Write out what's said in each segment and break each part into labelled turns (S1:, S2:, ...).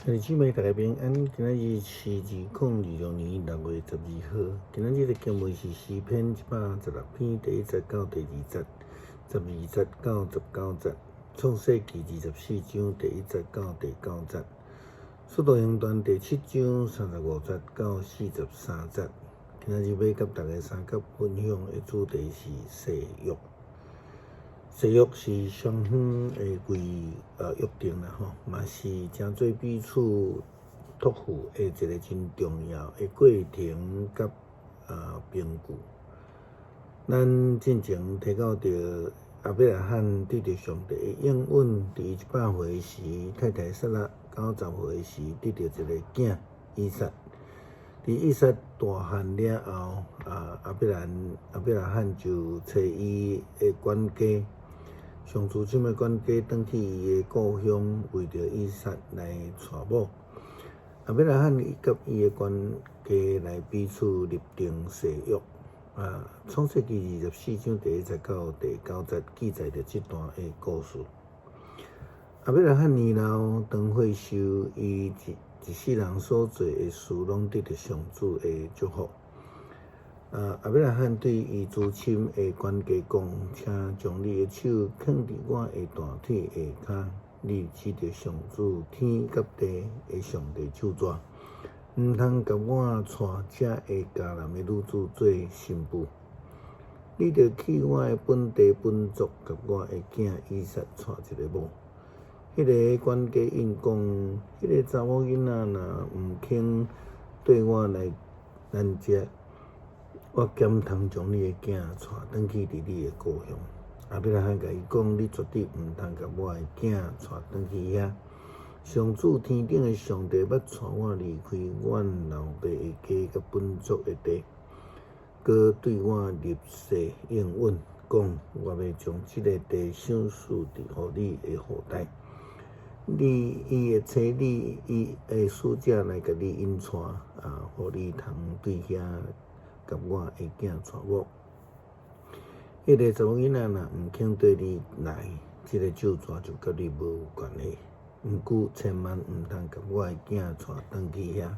S1: 兄弟姊妹，大家平安。今仔日是2026年6月12号。今仔日的经文是诗篇116篇第1节到第2节，12节到19节，创世纪24章第1节到第9节，使徒行传第7章35节到43节。今仔日要甲大家三角分享的主题是誓约。誓约是双方的约定啦，嘛是真做彼此托付的一个真重要的过程甲凭据。咱进前提到着亚伯拉罕对着上帝的应允，伫100岁时，太太撒拉90岁时得到一个囝以撒。伫以撒大汉了后，亚伯拉罕就找伊的管家。上主这的管家返去伊的故乡，为着以撒来娶某。亚伯拉罕甲伊的管家来彼此立定誓约。创世纪24章第1节到第9节记载着这段的故事。亚伯拉罕年老当退休，伊一世人所做的事，拢得到上主的祝福。亚伯拉罕对伊至亲的管家讲：“请将你的手放伫我的大腿下骹，你指着上主天甲地的上帝手纸，毋通甲我娶这下迦南的女子做新妇。你着去我的本地本族，甲我的囝以撒娶一个某。”迄个管家应讲：“迄个查某囡仔若毋肯对我来拦截，我减通将你的囝带转去伫你的故乡。”亚伯拉罕甲伊讲：“你绝对毋通甲我的囝带转去遐。上主天顶的上帝捌带我离开阮老爸的家甲本族的地，佮对我立誓应允，讲我要将这个地赏赐互你的后代。伊会找伊的使者来甲你引带，互你通对遐甲我的囝娶某。迄个查某囡仔若毋肯对你来，这个手纸就甲你无有关系。毋过千万毋通甲我的囝带转去遐。”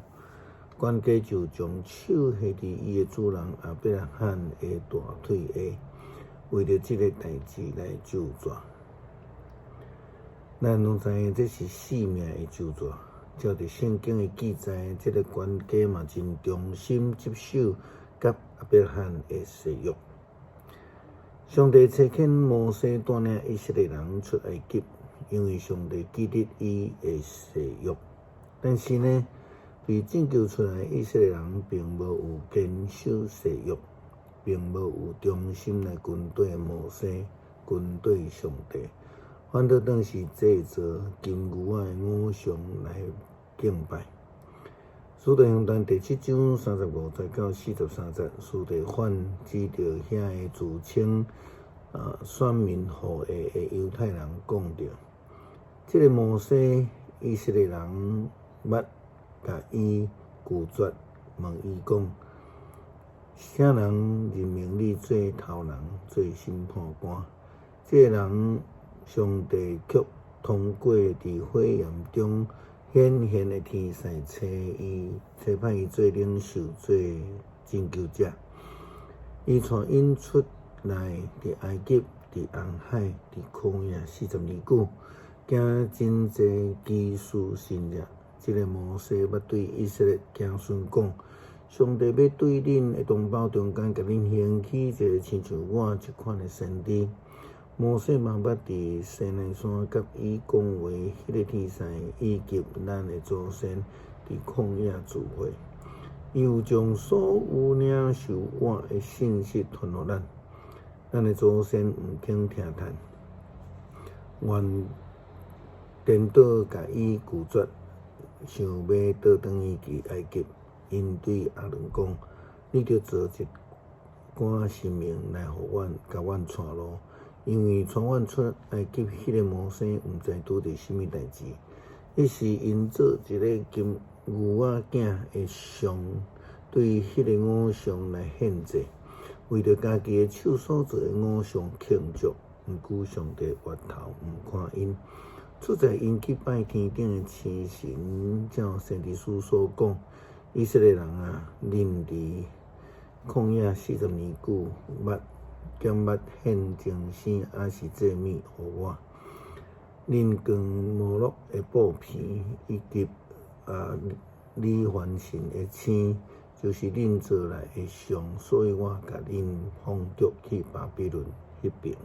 S1: 管家就将手下伫伊的主人亚伯拉罕的大腿下，为着这个代志来咒詛。咱拢知影这是死命的咒诅。照着圣经的记载，这个管家嘛真忠心接受甲亚伯拉罕的誓约。上帝差遣摩西带领以色列人出埃及，因为上帝记得伊的誓约。但是呢，被拯救出来的以色列人并无有坚守誓约，并无有忠心来跟对摩西、跟对上帝。反倒当时制作金牛仔的偶像来敬拜。使徒行传第7章35节到43节，司提反指着遐个自称选民后裔的犹太人讲着：“这个摩西以色列人捌甲伊拒绝，问伊讲：啥人任命你做头人、做审判官？这个人。”上帝却通过伫火焰中显现的天使差派伊做领袖、做拯救者。伊带因出来，伫埃及、伫红海、伫曠野40年久，行真济奇事神迹。这个摩西捌对以色列子孙讲：上帝要对恁的同胞中间，甲恁兴起一个亲像我这款的先知。摩西嘛捌伫西奈山甲伊讲话，迄个天使以及咱的祖先伫旷野聚会，伊有将所有领受我的信息传互咱。咱的祖先毋肯听叹，原颠倒甲伊拒绝，想要倒转伊去埃及。因对亚伦讲：“你着做一寡神明来互阮，甲阮带路。”因为带阮出埃及迄个摩西毋知拄着什么代志，迄时因做一个金牛仔囝的像，对迄个偶像来献祭，为着家己的手所做的偶像庆祝。毋过上帝回头毋看因，出在因去拜天顶的天神，照先知书所讲，以色列人啊，恁伫旷野40年久，减捌献精生，也是祭物互我。恁光摩洛的布片，以及李凡神的星，就是恁做来的像，所以我甲恁放逐去巴比伦迄边。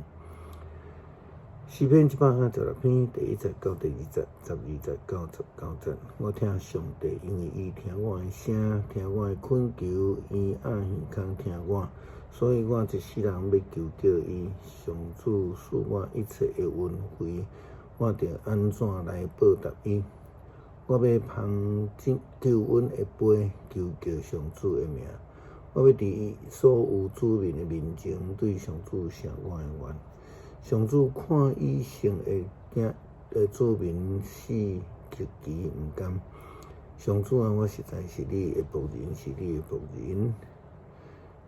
S1: 诗篇136篇第1节到第2节、12节到19节，我听上帝，因为伊听我的声，听我的恳求，伊按耳孔听我，所以我一世人要求叫伊。上主赐我一切的恩惠，我着安怎来报答伊？我要捧救恩的杯，求上主的名。我要伫所有子民的面前对上主写我的愿。上主看以色列的子民死极其毋甘。上主啊，我实在是你的仆人，是你的仆人，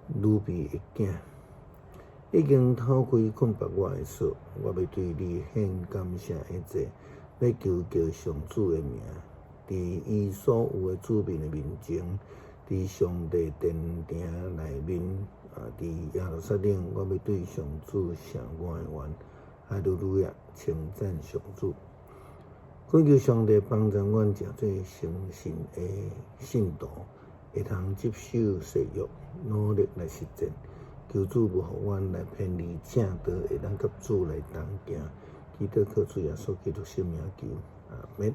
S1: 女婢的囝。已经偷开困縛我的锁，我要对你献感谢的祭，要求叫上主的名，伫伊所有的子民的面前，伫上帝殿顶内面，伫耶路撒冷，我要对上主写我的愿。哈利路亚，称赞上主。恳求上帝帮助阮诚做诚信的信徒，会通接受誓约，努力来实践。求主勿互阮来偏离正道，会当甲主来同行。祈祷靠主耶稣基督圣名求，阿门。